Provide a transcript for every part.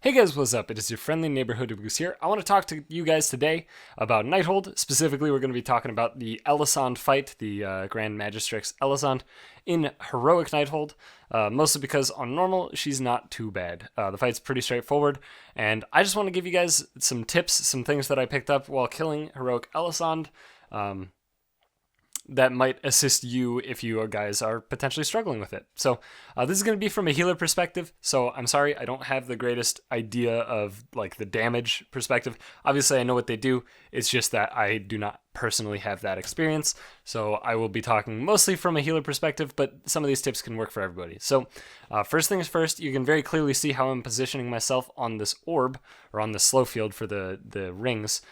Hey guys, what's up? It is your friendly neighborhood UberGoose here. I want to talk to you guys today about Nighthold. Specifically, we're going to be talking about the Elisande fight, the Grand Magistrix Elisande in Heroic Nighthold, mostly because on normal, she's not too bad. The fight's pretty straightforward, and I just want to give you guys some tips, some things that I picked up while killing Heroic Elisande. That might assist you if you guys are potentially struggling with it. So this is going to be from a healer perspective, so I'm sorry I don't have the greatest idea of like the damage perspective. Obviously I know what they do, it's just that I do not personally have that experience, so I will be talking mostly from a healer perspective, but some of these tips can work for everybody. So first things first, you can very clearly see how I'm positioning myself on this orb, or on the slow field for the rings.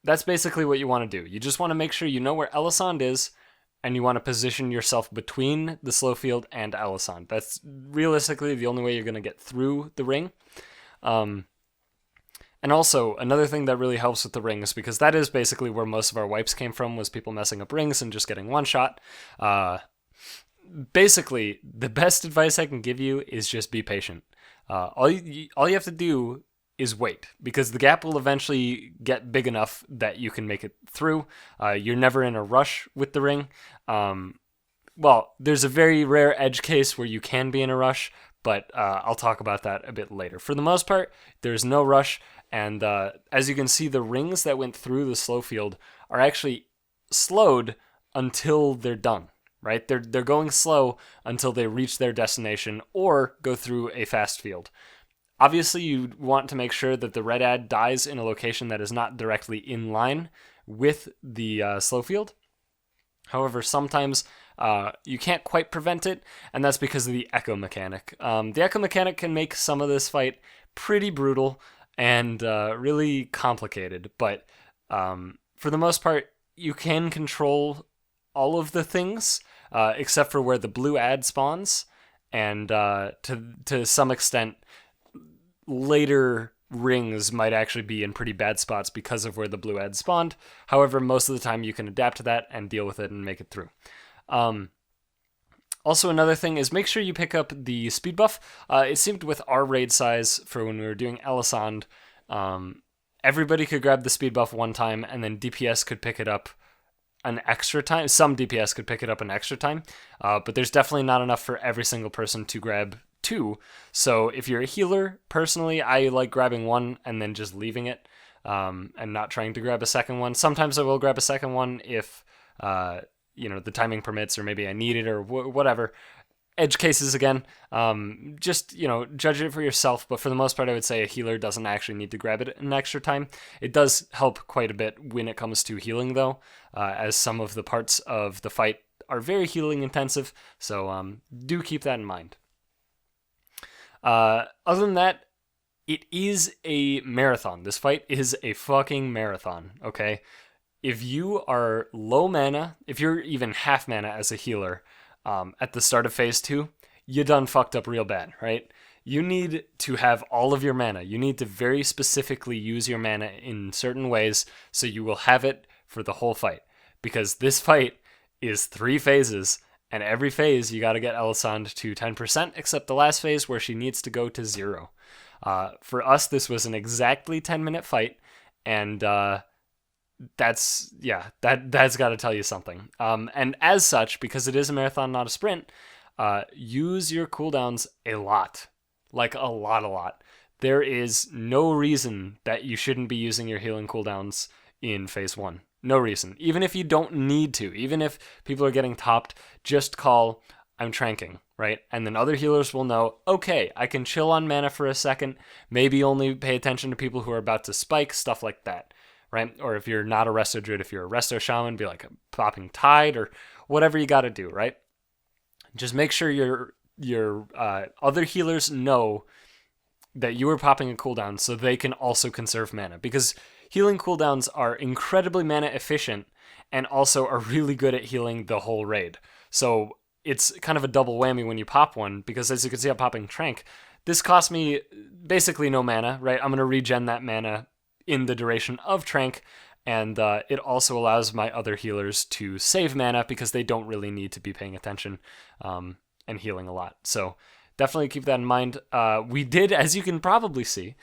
That's basically what you want to do. You just want to make sure you know where Elisande is, and you want to position yourself between the slow field and Elisande. That's realistically the only way you're going to get through the ring. And also, another thing that really helps with the rings, because that is basically where most of our wipes came from, was people messing up rings and just getting one shot. Basically, the best advice I can give you is just be patient. All you have to do is wait, because the gap will eventually get big enough that you can make it through. You're never in a rush with the ring. Well, there's a very rare edge case where you can be in a rush, but I'll talk about that a bit later. For the most part, there's no rush, and as you can see, the rings that went through the slow field are actually slowed until they're done. Right? They're going slow until they reach their destination or go through a fast field. Obviously, you want to make sure that the red ad dies in a location that is not directly in line with the slow field. However, sometimes you can't quite prevent it, and that's because of the echo mechanic. The echo mechanic can make some of this fight pretty brutal and really complicated, but for the most part, you can control all of the things except for where the blue ad spawns, and to some extent, later rings might actually be in pretty bad spots because of where the blue ad spawned. However, most of the time you can adapt to that and deal with it and make it through. Also, another thing is make sure you pick up the speed buff. It seemed with our raid size for when we were doing Elisande, everybody could grab the speed buff one time, and then DPS could pick it up an extra time. Some DPS could pick it up an extra time, but there's definitely not enough for every single person to grab two. So if you're a healer, personally, I like grabbing one and then just leaving it, and not trying to grab a second one. Sometimes I will grab a second one if the timing permits, or maybe I need it, or whatever. Edge cases again, just judge it for yourself, but for the most part I would say a healer doesn't actually need to grab it an extra time. It does help quite a bit when it comes to healing though, as some of the parts of the fight are very healing intensive, so do keep that in mind. Other than that, it is a marathon. This fight is a fucking marathon, okay? If you are low mana, if you're even half mana as a healer at the start of phase 2, you done fucked up real bad, right? You need to have all of your mana. You need to very specifically use your mana in certain ways so you will have it for the whole fight. Because this fight is 3 phases, and every phase, you got to get Elisande to 10%, except the last phase where she needs to go to 0. For us, this was an exactly 10-minute fight, and that's got to tell you something. And as such, because it is a marathon, not a sprint, use your cooldowns a lot. Like a lot. There is no reason that you shouldn't be using your healing cooldowns in phase 1. No reason. Even if you don't need to, even if people are getting topped, just call, I'm tranking, right? And then other healers will know, okay, I can chill on mana for a second, maybe only pay attention to people who are about to spike, stuff like that, right? Or if you're not a Resto Druid, if you're a Resto Shaman, be like popping Tide or whatever you got to do, right? Just make sure your other healers know that you are popping a cooldown so they can also conserve mana, because healing cooldowns are incredibly mana efficient and also are really good at healing the whole raid. So it's kind of a double whammy when you pop one, because as you can see, I'm popping Trank. This cost me basically no mana, right? I'm going to regen that mana in the duration of Trank, and it also allows my other healers to save mana because they don't really need to be paying attention and healing a lot. So definitely keep that in mind. We did, as you can probably see,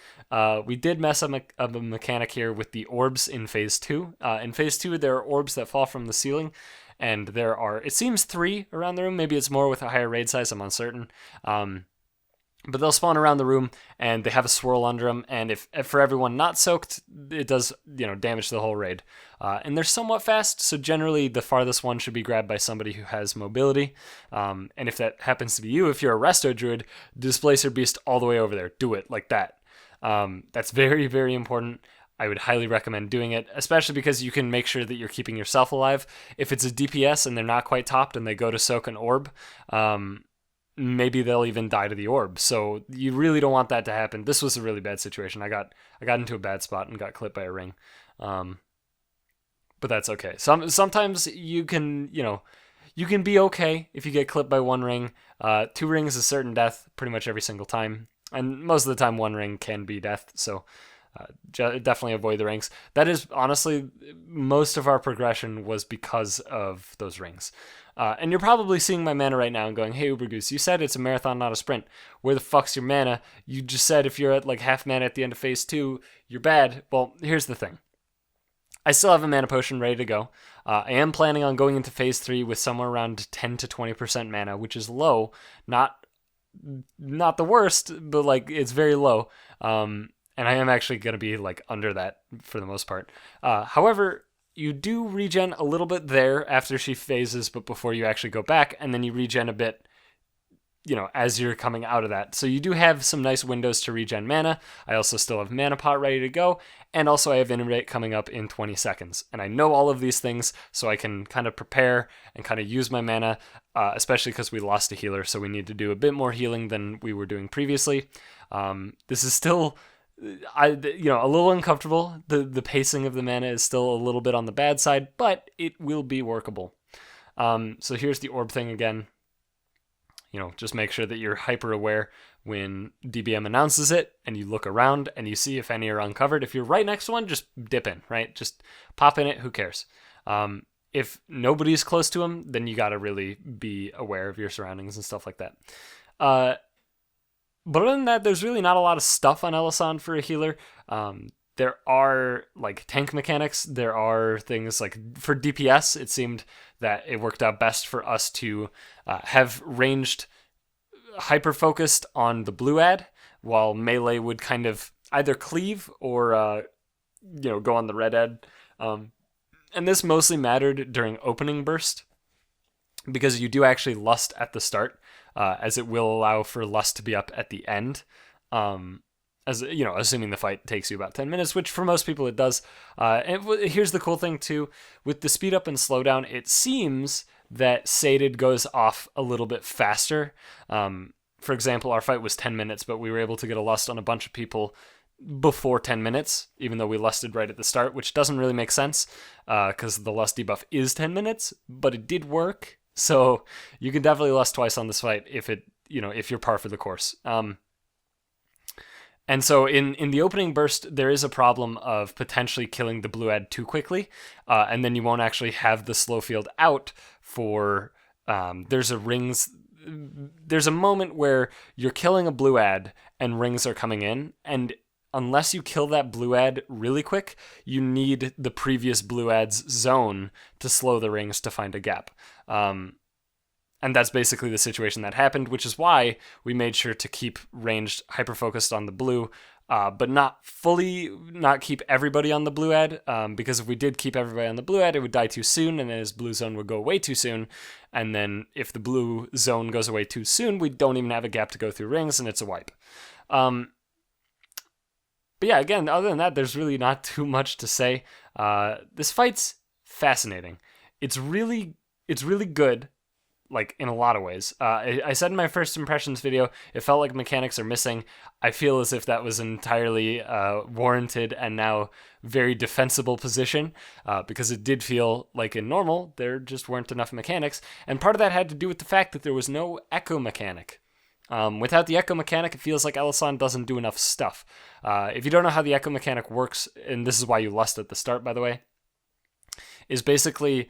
we did mess up a mechanic here with the orbs in phase 2. In phase 2, there are orbs that fall from the ceiling, and there are, it seems, 3 around the room. Maybe it's more with a higher raid size, I'm uncertain. But they'll spawn around the room, and they have a swirl under them, and if for everyone not soaked, it does, damage to the whole raid. And they're somewhat fast, so generally the farthest one should be grabbed by somebody who has mobility. And if that happens to be you, if you're a Resto Druid, displace your beast all the way over there. Do it like that. That's very, very important. I would highly recommend doing it, especially because you can make sure that you're keeping yourself alive. If it's a DPS and they're not quite topped and they go to soak an orb, maybe they'll even die to the orb. So you really don't want that to happen. This was a really bad situation. I got into a bad spot and got clipped by a ring. But that's okay. Sometimes you can be okay if you get clipped by 1 ring. 2 rings is certain death pretty much every single time. And most of the time 1 ring can be death. So definitely avoid the rings. That is, honestly, most of our progression was because of those rings. And you're probably seeing my mana right now and going, hey, UberGoose, you said it's a marathon, not a sprint. Where the fuck's your mana? You just said if you're at like half mana at the end of phase 2, you're bad. Well, here's the thing. I still have a mana potion ready to go. I am planning on going into phase 3 with somewhere around 10 to 20% mana, which is low. Not the worst, but like it's very low. And I am actually going to be like under that for the most part. However, you do regen a little bit there after she phases, but before you actually go back, and then you regen a bit, as you're coming out of that. So you do have some nice windows to regen mana. I also still have mana pot ready to go, and also I have innervate coming up in 20 seconds. And I know all of these things, so I can kind of prepare and kind of use my mana, especially because we lost a healer, so we need to do a bit more healing than we were doing previously. This is still a little uncomfortable. The pacing of the mana is still a little bit on the bad side, but it will be workable. So here's the orb thing again. Just make sure that you're hyper aware when DBM announces it, and you look around and you see if any are uncovered. If you're right next to one, just dip in, right? Just pop in it. Who cares? If nobody's close to him, then you got to really be aware of your surroundings and stuff like that. But other than that, there's really not a lot of stuff on Elisande for a healer. There are like tank mechanics. There are things like for DPS, it seemed that it worked out best for us to have ranged hyper-focused on the blue ad, while melee would kind of either cleave or go on the red ad. And this mostly mattered during opening burst, because you do actually lust at the start, as it will allow for lust to be up at the end. Assuming the fight takes you about 10 minutes, which for most people it does. And here's the cool thing too, with the speed up and slowdown, it seems that Sated goes off a little bit faster. For example, our fight was 10 minutes, but we were able to get a lust on a bunch of people before 10 minutes, even though we lusted right at the start, which doesn't really make sense, because the lust debuff is 10 minutes, but it did work. So you can definitely lust twice on this fight if you're par for the course. And so in the opening burst, there is a problem of potentially killing the blue ad too quickly, and then you won't actually have the slow field out for, there's a moment where you're killing a blue ad and rings are coming in, and unless you kill that blue ad really quick, you need the previous blue ad's zone to slow the rings to find a gap. And that's basically the situation that happened, which is why we made sure to keep ranged hyper-focused on the blue, but not keep everybody on the blue ad, because if we did keep everybody on the blue ad, it would die too soon, and then his blue zone would go away too soon. And then if the blue zone goes away too soon, we don't even have a gap to go through rings, and it's a wipe. But yeah, again, other than that, there's really not too much to say. This fight's fascinating. It's really good, like in a lot of ways. I said in my first impressions video, it felt like mechanics are missing. I feel as if that was entirely warranted and now very defensible position, because it did feel like in normal, there just weren't enough mechanics. And part of that had to do with the fact that there was no echo mechanic. Without the echo mechanic, it feels like Elisande doesn't do enough stuff. If you don't know how the echo mechanic works, and this is why you lust at the start, by the way, is basically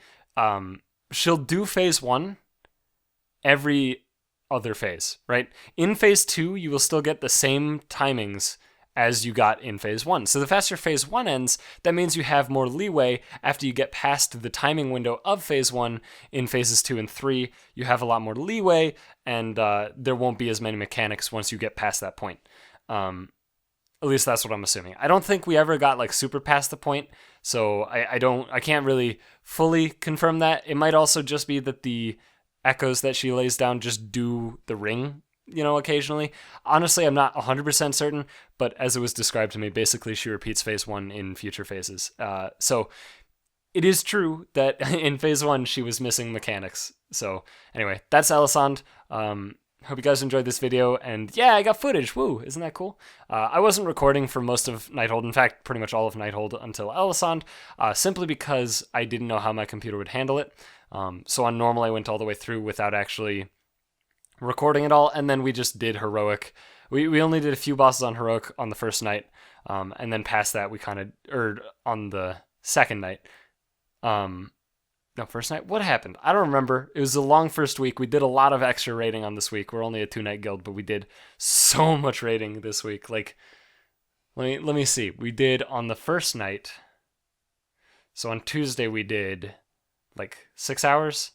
she'll do phase 1 every other phase, right? In phase 2, you will still get the same timings as you got in phase 1. So the faster phase 1 ends, that means you have more leeway after you get past the timing window of phase 1 in phases 2 and 3. You have a lot more leeway, and there won't be as many mechanics once you get past that point. At least that's what I'm assuming. I don't think we ever got like super past the point, so I can't really fully confirm that. It might also just be that the echoes that she lays down just do the ring, occasionally. Honestly, I'm not 100% certain, but as it was described to me, basically she repeats phase 1 in future phases. So it is true that in phase 1 she was missing mechanics. So anyway, that's Elisande. Hope you guys enjoyed this video, and yeah, I got footage. Woo, isn't that cool? I wasn't recording for most of Nighthold, in fact, pretty much all of Nighthold until Elisande, simply because I didn't know how my computer would handle it. So on normal, I went all the way through without actually recording it all, and then we just did heroic. We only did a few bosses on heroic on the first night, and then past that, we kind of, on the second night. No, first night? What happened? I don't remember. It was a long first week. We did a lot of extra raiding on this week. We're only a 2-night guild, but we did so much raiding this week. Like, let me see. We did on the first night. So on Tuesday we did like 6 hours.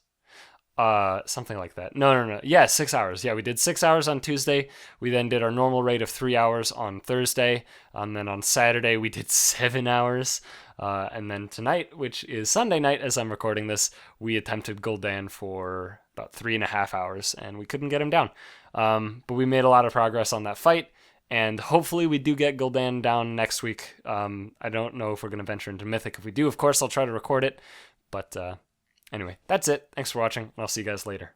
Something like that. No. Yeah, 6 hours. Yeah, we did 6 hours on Tuesday. We then did our normal rate of 3 hours on Thursday. And then on Saturday, we did 7 hours. And then tonight, which is Sunday night as I'm recording this, we attempted Gul'dan for about 3.5 hours, and we couldn't get him down. But we made a lot of progress on that fight, and hopefully we do get Gul'dan down next week. I don't know if we're going to venture into Mythic. If we do, of course, I'll try to record it. But anyway, that's it. Thanks for watching, and I'll see you guys later.